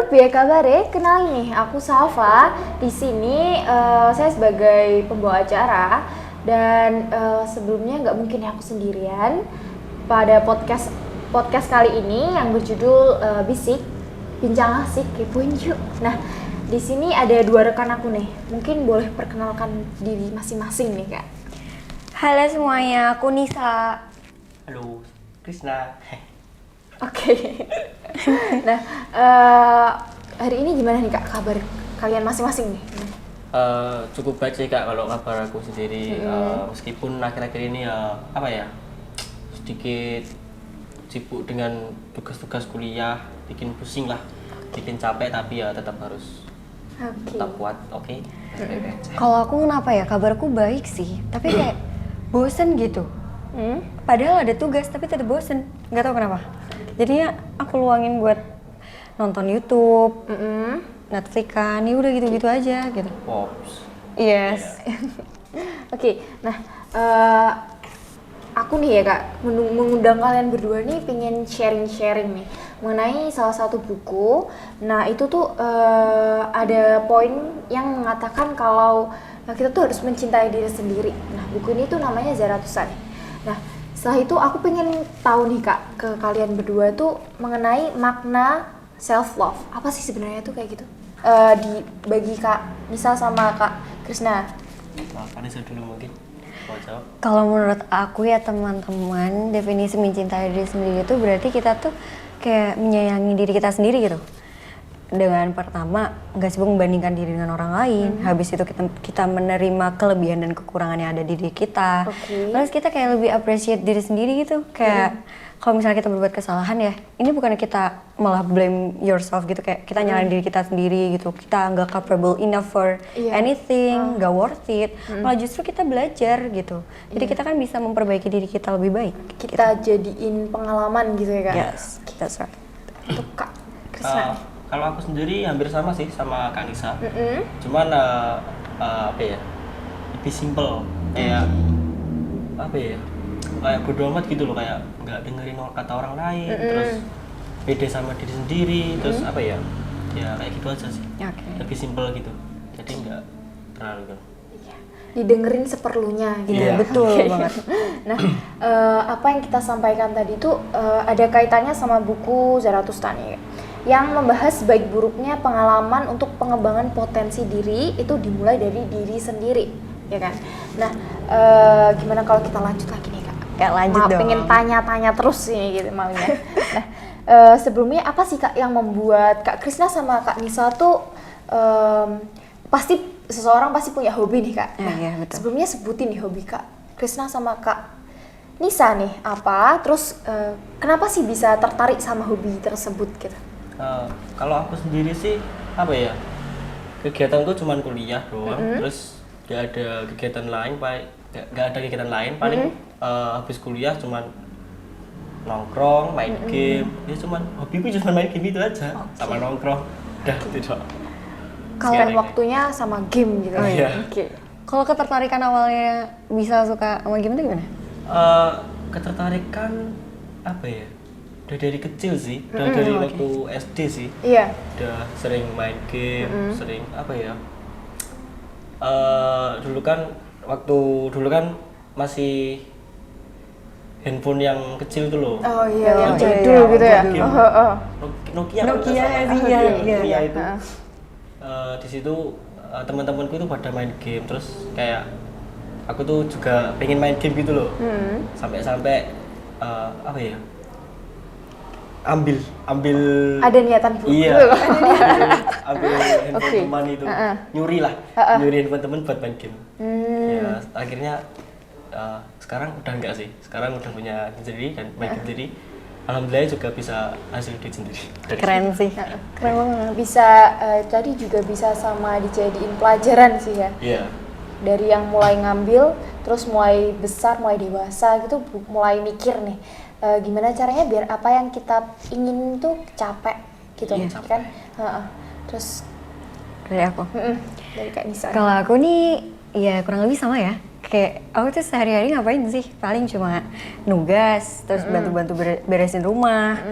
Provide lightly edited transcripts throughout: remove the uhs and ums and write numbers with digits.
piye kabare? Kenal nih, aku Salva. Di sini saya sebagai pembawa acara dan sebelumnya nggak mungkin aku sendirian. Pada podcast kali ini yang berjudul Bisik, Bincang Asik, Kepoin Yuk. Nah, di sini ada dua rekan aku nih. Mungkin boleh perkenalkan diri masing-masing nih, Kak. Halo semuanya, aku Nisa. Halo, Krisna. Oke. Nah, hari ini gimana nih Kak kabar kalian masing-masing nih? Cukup baik sih Kak kalau kabar aku sendiri. Meskipun akhir-akhir ini sedikit sibuk dengan tugas-tugas kuliah, bikin pusing lah, bikin capek, tapi ya tetap harus tetap kuat. Oke. Kalau aku kenapa ya, kabarku baik sih, tapi kayak bosen gitu. Padahal ada tugas tapi tetap bosen, nggak tahu kenapa. Jadinya aku luangin buat nonton YouTube, Netflix kan, ya udah gitu-gitu aja gitu. Pops. Yes. Oke, nah aku nih ya Kak, mengundang kalian berdua nih pengen sharing-sharing nih mengenai salah satu buku. Nah itu tuh ada poin yang mengatakan kalau kita tuh harus mencintai diri sendiri. Nah buku ini tuh namanya Zaratusan. Nah setelah itu aku pengen tahu nih Kak, ke kalian berdua tuh mengenai makna self love. Apa sih sebenarnya tuh kayak gitu? Bagi Kak Nisa sama Kak Krisna. Kak Nisa dulu mungkin. Mau jawab? Kalau menurut aku ya teman-teman, definisi mencintai diri sendiri itu berarti kita tuh kayak menyayangi diri kita sendiri gitu. Dengan pertama nggak sibuk membandingkan diri dengan orang lain, habis itu kita menerima kelebihan dan kekurangan yang ada di diri kita. Terus kita kayak lebih appreciate diri sendiri gitu, kayak kalau misalnya kita berbuat kesalahan ya, ini bukan kita malah blame yourself gitu, kayak kita nyalain diri kita sendiri gitu, kita nggak capable enough for anything, nggak worth it, malah justru kita belajar gitu. Jadi kita kan bisa memperbaiki diri kita lebih baik. Kita jadiin pengalaman gitu ya Kak? Yes, that's right. Untuk Kak Krisna. Kalau aku sendiri hampir sama sih sama Kak Nisa. Cuman apa ya? Lebih simple. Kayak apa ya? Kayak bodo amat gitu loh, kayak nggak dengerin kata orang lain, terus pede sama diri sendiri, terus apa ya? Ya kayak gitu aja sih. Lebih simple gitu. Jadi nggak terlalu gitu. Didengerin seperlunya gitu. Iya, betul banget. Nah, apa yang kita sampaikan tadi itu ada kaitannya sama buku Zarathustra nih, yang membahas baik buruknya pengalaman untuk pengembangan potensi diri itu dimulai dari diri sendiri, ya kan? Nah, gimana kalau kita lanjut lagi nih Kak? Kayak lanjut dong. Pengen tanya-tanya terus ini gitu maunya. Nah, sebelumnya apa sih Kak yang membuat Kak Krisna sama Kak Nisa tuh pasti seseorang pasti punya hobi nih Kak. Nah, iya, betul. Sebelumnya sebutin nih hobi Kak Krisna sama Kak Nisa nih apa? Terus kenapa sih bisa tertarik sama hobi tersebut gitu? Kalau aku sendiri sih apa ya, kegiatanku cuma kuliah doang, terus gak ada kegiatan lain, paling habis kuliah cuma nongkrong, main game, ya cuman hobiku cuma main game itu aja, sama nongkrong, udah gitu doang. Kalau waktunya sama game gitu. Kalau ketertarikan awalnya bisa suka sama game itu gimana? Ketertarikan apa ya? Udah dari kecil sih, udah dari waktu SD sih. Iya. Udah sering main game, sering apa ya? Dulu kan masih handphone yang kecil tuh loh. Oh iya, yang jadul gitu ya. Nokia itu. Di situ teman-temanku itu pada main game, terus kayak aku tuh juga pengen main game gitu loh. Sampai-sampai apa ya? Ambil ada niatan bu. Iya. ambil handphone teman itu. Nyuri handphone teman buat main game. Ya, akhirnya sekarang udah enggak sih. Sekarang udah punya sendiri dan main game sendiri. Alhamdulillah juga bisa hasil duit sendiri. Keren sih. Keren banget. Bisa tadi juga bisa sama dijadiin pelajaran sih ya. Iya. Dari yang mulai ngambil, terus mulai besar, mulai dewasa gitu, mulai mikir nih. Gimana caranya biar apa yang kita ingin tuh capek gitu, kan? Terus dari aku. Dari Kak Nisa. Kalau aku nih, ya kurang lebih sama ya. Kayak aku tuh sehari-hari ngapain sih? Paling cuma nugas, terus bantu-bantu beresin rumah.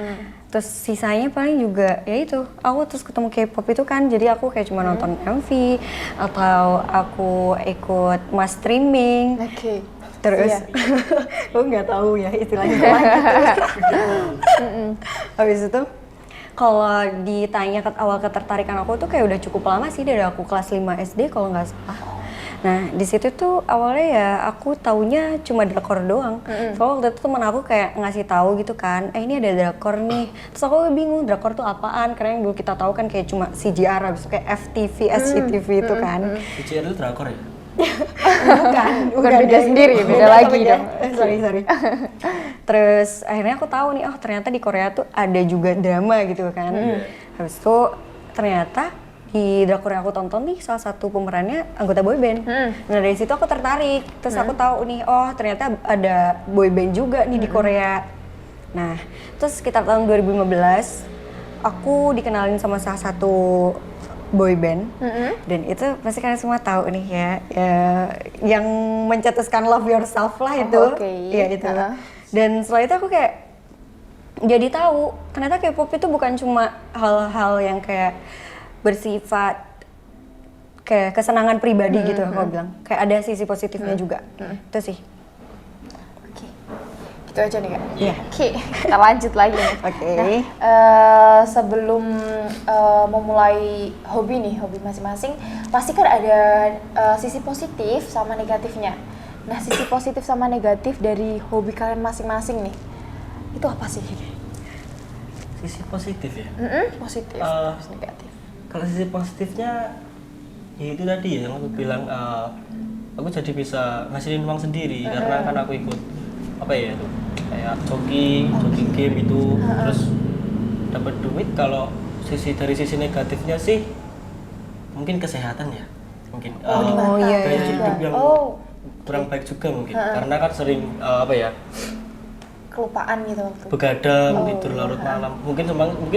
Terus sisanya paling juga ya itu, aku terus ketemu K-pop itu kan, jadi aku kayak cuma nonton MV atau aku ikut mass streaming. Oke. Terus Iya. aku nggak tahu ya istilahnya apa gitu. Habis itu kalau ditanya awal ketertarikan aku tuh kayak udah cukup lama sih, dari aku kelas 5 SD kalau nggak salah. Nah di situ tuh awalnya ya aku taunya cuma drakor doang. Soalnya waktu itu temen aku kayak ngasih tahu gitu kan, ini ada drakor nih. Terus aku bingung drakor tuh apaan, karena yang dulu kita tahu kan kayak cuma CJR, habis itu kayak FTV, SCTV itu kan. CCR itu drakor ya? Bukan beda sendiri, beda lagi dong. Sorry. Terus akhirnya aku tahu nih, oh ternyata di Korea tuh ada juga drama gitu kan. Habis itu ternyata di drakor yang aku tonton nih salah satu pemerannya anggota boyband. Nah dari situ aku tertarik. Terus aku tahu nih, oh ternyata ada boyband juga nih di Korea. Nah terus sekitar tahun 2015 aku dikenalin sama salah satu boyband, dan itu pasti kalian semua tahu nih ya, yang mencetuskan Love Yourself lah itu, ya itu. Dan setelah itu aku kayak jadi tahu ternyata K-pop itu bukan cuma hal-hal yang kayak bersifat kayak kesenangan pribadi gitu, aku bilang kayak ada sisi positifnya juga, itu sih. Itu aja nih Kak? Iya. Oke, kita lanjut lagi nih. Oke. Nah, sebelum memulai hobi masing-masing, pasti kan ada sisi positif sama negatifnya. Nah, sisi positif sama negatif dari hobi kalian masing-masing nih, itu apa sih? Sisi positif ya? Positif, terus negatif. Kalau sisi positifnya, ya itu tadi ya yang aku bilang, aku jadi bisa ngasilin uang sendiri karena kan aku ikut apa ya itu kayak jogging game itu, terus dapat duit. Kalau dari sisi negatifnya sih mungkin kesehatan ya, mungkin gaya hidup yang kurang baik juga mungkin karena kan sering apa ya, kelupaan gitu waktu begadang, tidur larut malam, mungkin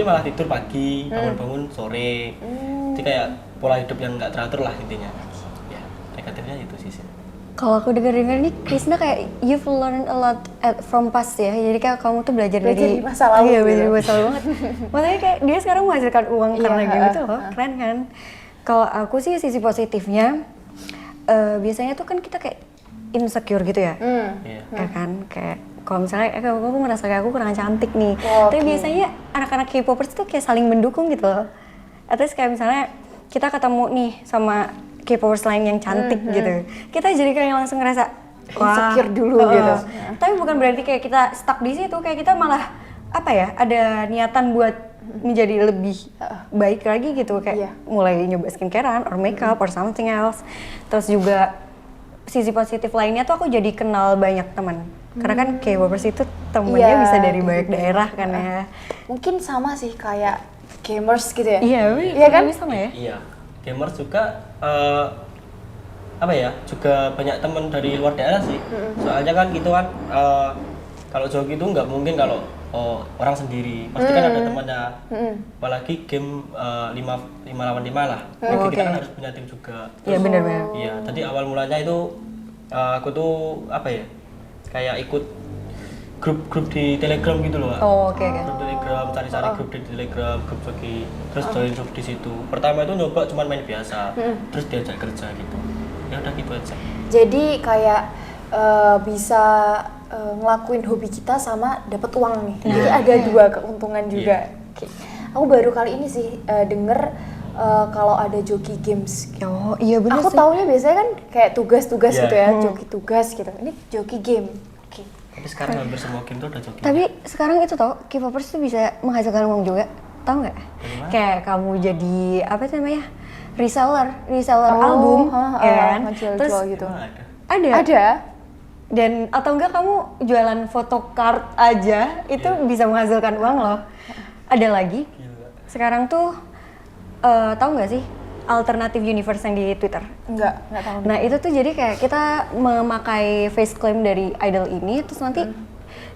malah tidur pagi, bangun-bangun sore. Jadi kayak pola hidup yang nggak teratur lah intinya. Ya negatifnya itu sih. Kalau aku dengar-dengar nih, Krisna kayak you've learned a lot from past ya. Jadi kayak kamu tuh belajar dari masa lalu. Iya, belajar dari masa lalu banget. Makanya kayak dia sekarang menghasilkan uang karena game itu loh, keren kan? Kalau aku sih sisi positifnya, biasanya tuh kan kita kayak insecure gitu ya, ya kan? Kayak kalau misalnya aku ngerasa kayak aku kurang cantik nih, tapi biasanya anak-anak K-popers tuh kayak saling mendukung gitu loh. Atau kayak misalnya kita ketemu nih sama K-popers lain yang cantik gitu, kita jadi kayak langsung ngerasa insecure dulu gitu. Tapi bukan berarti kayak kita stuck di situ, kayak kita malah apa ya, ada niatan buat menjadi lebih baik lagi gitu, kayak mulai nyoba skincarean or makeup or something else. Terus juga sisi positif lainnya tuh aku jadi kenal banyak teman. Karena kan K-popers itu temennya bisa dari banyak daerah kan ya. Mungkin sama sih kayak gamers gitu ya. Iya kan? Sama ya? Iya. Gamers juga apa ya, juga banyak teman dari luar daerah sih. Soalnya kan gitu kan, kalau joki itu nggak mungkin kalau orang sendiri, pasti kan ada temannya. Apalagi game 5 lawan 5 lah. Jadi kita kan harus punya tim juga. Iya benar-benar. Iya, tadi awal mulanya itu aku tuh apa ya, kayak ikut grup di Telegram gitu loh. Oke. Grup Telegram, cari-cari grup di Telegram, grup joki, terus join grup di situ. Pertama itu nyoba cuman main biasa, terus diajak kerja gitu. Ya udah gitu aja. Jadi kayak bisa ngelakuin hobi kita sama dapat uang nih. Jadi ada dua keuntungan juga. Oke. Aku baru kali ini sih denger kalau ada joki games. Oh iya benar sih. Aku taunya biasanya kan kayak tugas-tugas gitu ya, joki tugas gitu. Ini joki game. Oke. Tapi sekarang hampir semua game tuh udah joki. Tapi sekarang itu tau, K-popers tuh bisa menghasilkan uang juga, tau nggak? Kayak kamu jadi apa namanya, reseller album, ya kan? Terus gitu. Ada. Dan atau enggak kamu jualan photocard aja itu bisa menghasilkan uang loh. Ada lagi. Sekarang tuh tahu nggak sih alternative universe yang di Twitter? Enggak tahu. Nah itu tuh jadi kayak kita memakai face claim dari idol ini, terus nanti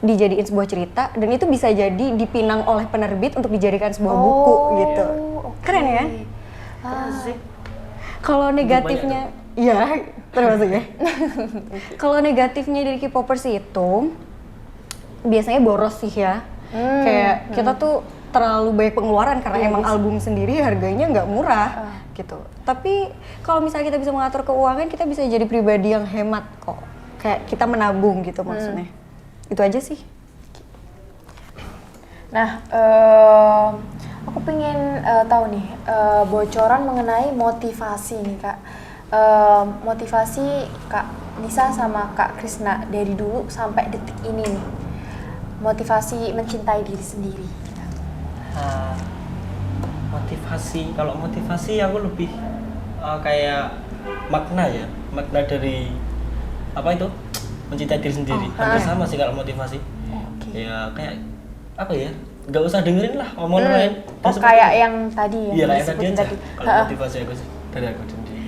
dijadiin sebuah cerita, dan itu bisa jadi dipinang oleh penerbit untuk dijadikan sebuah buku gitu. Keren ya? Kalau negatifnya, ya termasuk ya. Kalau negatifnya dari K-popers itu biasanya boros sih ya. Kayak kita tuh terlalu banyak pengeluaran karena emang album sendiri harganya nggak murah gitu. Tapi kalau misalnya kita bisa mengatur keuangan, kita bisa jadi pribadi yang hemat kok. Kayak kita menabung gitu maksudnya. Itu aja sih. Nah, aku pengen tahu nih bocoran mengenai motivasi nih Kak. Motivasi Kak Nisa sama Kak Krisna dari dulu sampai detik ini nih. Motivasi mencintai diri sendiri. Motivasi, kalau motivasi aku lebih kayak makna dari apa itu mencintai diri sendiri. Hampir sama sih kalau motivasi. Ya kayak apa ya? Nggak usah dengerin lah omongan lain. Kayak yang tadi Iya, kayak disebutin tadi aja. Kalau motivasi aku sih dari aku sendiri.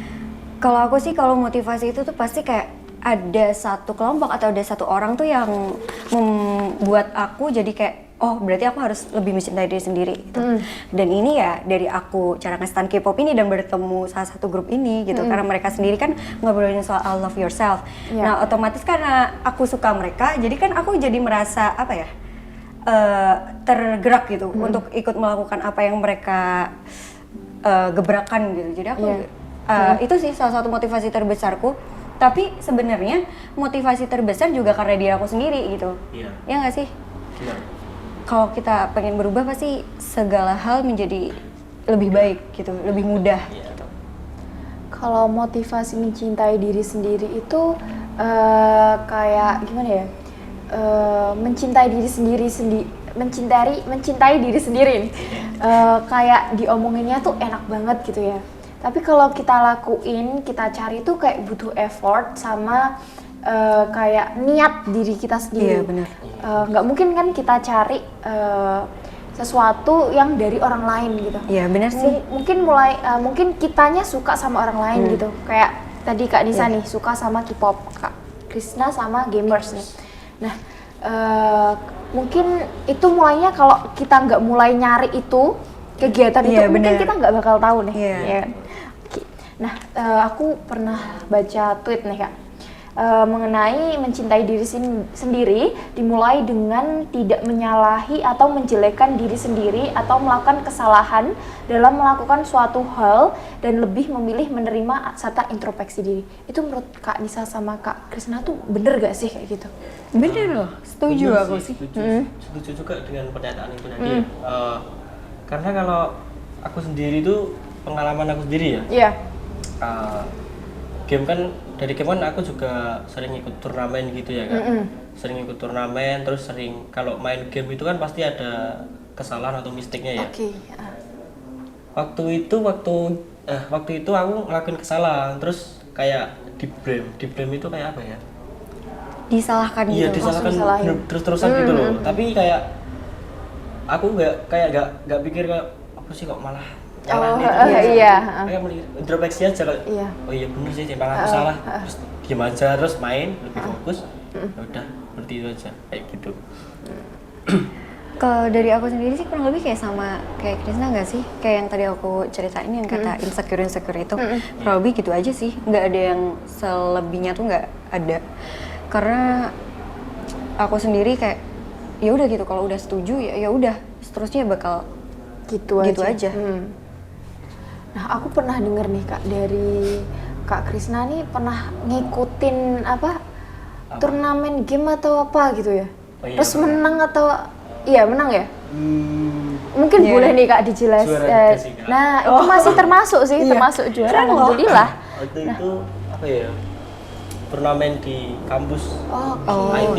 Kalau aku sih, kalau motivasi itu tuh pasti kayak ada satu kelompok atau ada satu orang tuh yang membuat aku jadi kayak, oh berarti aku harus lebih mencintai diri sendiri gitu. Dan ini ya dari aku cara nge-stan K-pop ini dan bertemu salah satu grup ini gitu. Karena mereka sendiri kan ngobrolin soal I love yourself. Nah otomatis karena aku suka mereka, jadi kan aku jadi merasa apa ya, tergerak gitu untuk ikut melakukan apa yang mereka gebrakan gitu. Jadi aku itu sih salah satu motivasi terbesarku. Tapi sebenarnya motivasi terbesar juga karena diri aku sendiri gitu. Ya nggak sih? Kalau kita pengen berubah pasti segala hal menjadi lebih baik gitu, lebih mudah gitu. Kalau motivasi mencintai diri sendiri itu kayak gimana ya? Mencintai diri sendiri mencintai diri sendiri nih. Kayak diomonginnya tuh enak banget gitu ya. Tapi kalau kita lakuin, kita cari tuh kayak butuh effort sama kayak niat diri kita sendiri. Iya benar. Nggak mungkin kan kita cari sesuatu yang dari orang lain gitu. Iya benar sih. Mungkin kitanya suka sama orang lain gitu. Kayak tadi Kak Nisa nih suka sama K-pop, Kak Krisna sama gamers nih. Nah mungkin itu mulainya kalau kita nggak mulai nyari itu kegiatan itu mungkin kita nggak bakal tahu nih. Ya. Nah, aku pernah baca tweet nih Kak, mengenai mencintai diri sendiri dimulai dengan tidak menyalahi atau menjelekkan diri sendiri atau melakukan kesalahan dalam melakukan suatu hal dan lebih memilih menerima serta introspeksi diri. Itu menurut Kak Nisa sama Kak Krisna tuh bener gak sih kayak gitu? Bener loh, setuju Bener aku sih. Setuju juga dengan pernyataan itu tadi. Karena kalau aku sendiri tuh pengalaman aku sendiri ya. Iya. Game kan dari game kan aku juga sering ikut turnamen gitu ya kan. Sering ikut turnamen, terus sering kalau main game itu kan pasti ada kesalahan atau mistaknya ya. Waktu itu aku ngelakuin kesalahan, terus kayak di blame itu kayak apa ya? Disalahkan gitu. Iya, disalahkan terus-terusan gitu loh. Tapi kayak aku nggak pikir kayak apa sih kok malah kayak introspeksi aja kalau oh iya bener sih emang aku salah, terus diam aja terus main lebih fokus. Udah seperti itu aja kayak gitu. Kalau dari aku sendiri sih kurang lebih kayak sama kayak Krisna nggak sih? Kayak yang tadi aku ceritain yang kata insecure itu kurang lebih gitu aja sih. Nggak ada yang selebihnya tuh nggak ada. Karena aku sendiri kayak ya udah gitu, kalau udah setuju ya udah seterusnya bakal gitu aja. Nah aku pernah denger nih Kak dari Kak Krisna nih pernah ngikutin apa? Turnamen game atau apa gitu ya? Terus menang atau menang ya? Mungkin boleh nih Kak dijelasin. Nah itu masih termasuk sih, termasuk juara alhamdulillah. Waktu itu apa ya? Turnamen di kampus IT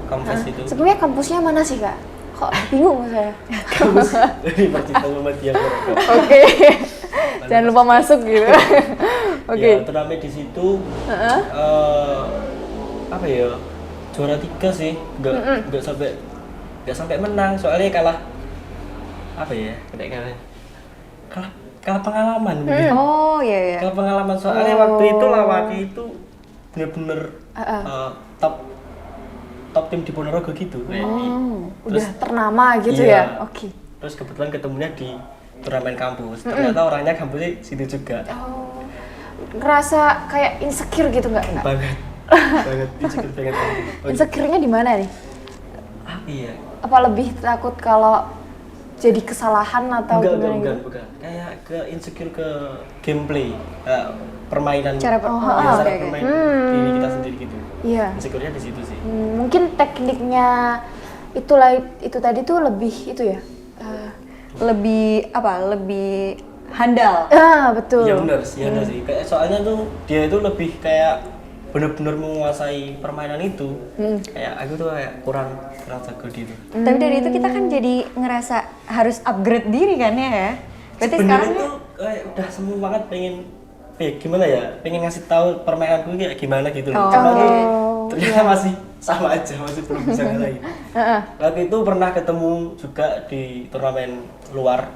kampus itu. Sebenarnya kampusnya mana sih Kak? Kok bingung saya? Kampus di Percita Muhammadiyah. Oke. Jangan lupa masuk gitu. Ya turnamen di situ apa ya? Juara 3 sih. Enggak sampai menang, soalnya kalah apa ya? Kalah pengalaman gitu. Oh iya. Kalah pengalaman soalnya waktu itu lawannya itu bener-bener top tim di Ponorogo gitu. Udah ternama gitu ya. Oke. Terus kebetulan ketemunya di turnamen kampus. Ternyata orangnya kampusnya situ juga. Ngerasa kayak insecure gitu nggak? Banget insecure banget. Insecure-nya di mana nih? Iya. apa lebih takut kalau jadi kesalahan atau gimana gitu? Bukan. Kayak ke insecure ke gameplay, permainan. Cara cara oke. bermain diri kita sendiri gitu. Iya. Insecure-nya di situ sih. Mungkin tekniknya itu tadi tuh lebih itu ya. Lebih handal. Betul. Iya benar sih. Kayak soalnya tuh dia itu lebih kayak benar-benar menguasai permainan itu. Kayak aku tuh kayak kurang jago gitu. Tapi dari itu kita kan jadi ngerasa harus upgrade diri kan ya. Berarti Sebenarnya sekarang tuh kayak udah semua banget pengen gimana ya? Pengen ngasih tahu permainanku kayak gimana gitu loh. Cuma tuh ternyata masih sama aja, masih belum bisa ngalahin. Waktu itu pernah ketemu juga di turnamen luar.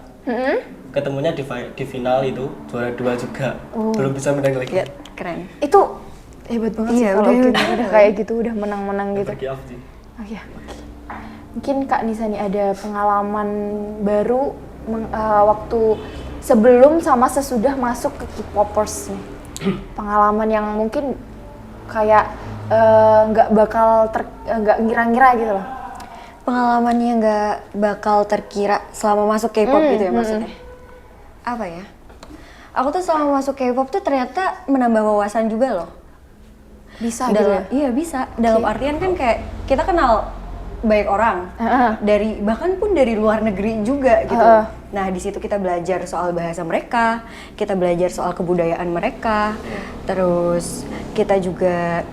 Ketemunya di final itu juara 2 juga. Belum bisa menang lagi. ya, keren. Itu hebat banget sih Iya, kalau udah kita udah kayak gitu, udah menang-menang gitu. Bagi off sih. Oke. Mungkin Kak Nisa nih ada pengalaman baru waktu sebelum sama sesudah masuk ke K-popers nih. Pengalaman yang mungkin kayak nggak nggak ngira-ngira gitu loh. Pengalamannya nggak bakal terkira selama masuk K-pop gitu ya maksudnya. Apa ya? Aku tuh selama masuk K-pop tuh ternyata menambah wawasan juga loh. Bisa gitu ya? Iya bisa. Dalam artian kan kayak kita kenal banyak orang dari bahkan pun dari luar negeri juga gitu. Nah di situ kita belajar soal bahasa mereka, kita belajar soal kebudayaan mereka, terus kita juga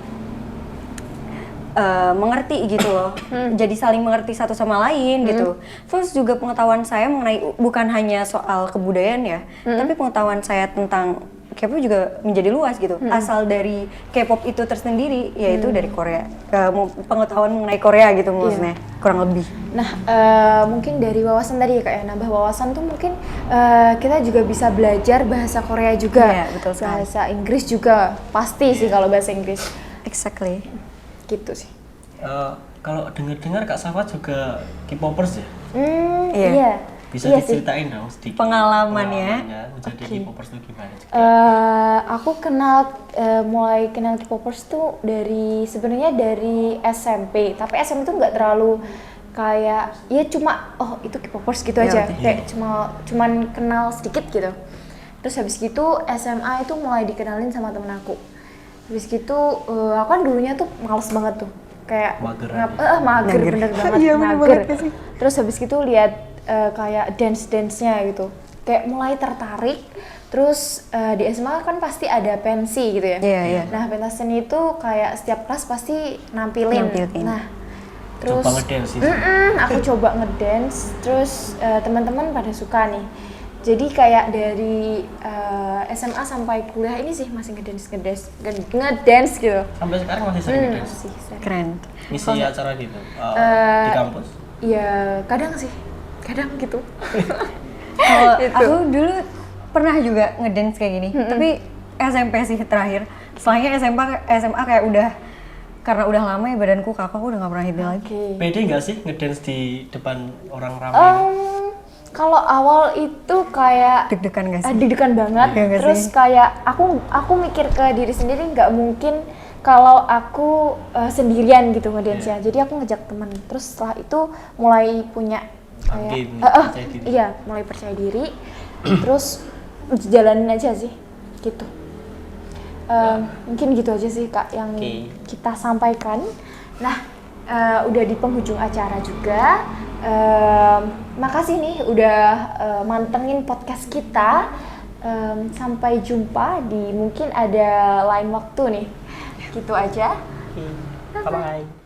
mengerti gitu loh. Jadi saling mengerti satu sama lain gitu. Terus juga pengetahuan saya mengenai bukan hanya soal kebudayaan ya, tapi pengetahuan saya tentang K-pop juga menjadi luas gitu. Asal dari K-pop itu tersendiri, yaitu dari Korea. Pengetahuan mengenai Korea gitu maksudnya, kurang lebih. Nah, mungkin dari wawasan tadi ya Kak ya, nambah wawasan tuh mungkin kita juga bisa belajar bahasa Korea juga. Iya, betul sekali. Bahasa Inggris juga, pasti sih kalau bahasa Inggris. Exactly. Gitu sih. Kalau dengar-dengar Kak Safa juga K-popers ya? Iya. Bisa Iya sih. diceritain dong sedikit Pengalamannya. menjadi K-popers itu gimana? Aku mulai kenal K-popers tuh sebenarnya dari SMP, tapi SMP tuh nggak terlalu kayak ya cuma itu K-popers gitu aja, kayak cuman kenal sedikit gitu. Terus habis gitu SMA itu mulai dikenalin sama temen aku. Habis gitu aku kan dulunya tuh males banget tuh, kayak mager bener banget, Iya, mager. Terus habis gitu lihat kayak dance-nya gitu, kayak mulai tertarik. Terus di SMA kan pasti ada pensi gitu ya. Iya. Nah pentas seni itu kayak setiap kelas pasti nampilin. Nah terus Coba ngedance itu. aku coba ngedance, terus teman-teman pada suka nih. Jadi kayak dari SMA sampai kuliah ini sih masih ngedance gitu. Sampai sekarang masih sering ngedance. Masih sering. Keren. Ngisi acara gitu di kampus. Iya kadang gitu. Kalau aku dulu pernah juga ngedance kayak gini, tapi SMP sih terakhir. Setelahnya SMA kayak karena udah lama ya badanku kaku, aku udah gak pernah hit lagi. Pede nggak sih ngedance di depan orang ramai? Kalau awal itu kayak Deg-degan gak sih? deg-degan banget. Iya nggak Terus sih? kayak aku mikir ke diri sendiri nggak mungkin kalau aku sendirian gitu ngedance-nya. Jadi aku ngajak teman. Terus setelah itu mulai punya kayak percaya diri. iya, mulai percaya diri. Terus jalanin aja sih gitu. Mungkin gitu aja sih Kak yang kita sampaikan. Nah, udah di penghujung acara juga. Makasih nih udah mantengin podcast kita. Sampai jumpa mungkin ada lain waktu nih. Gitu aja. Bye-bye.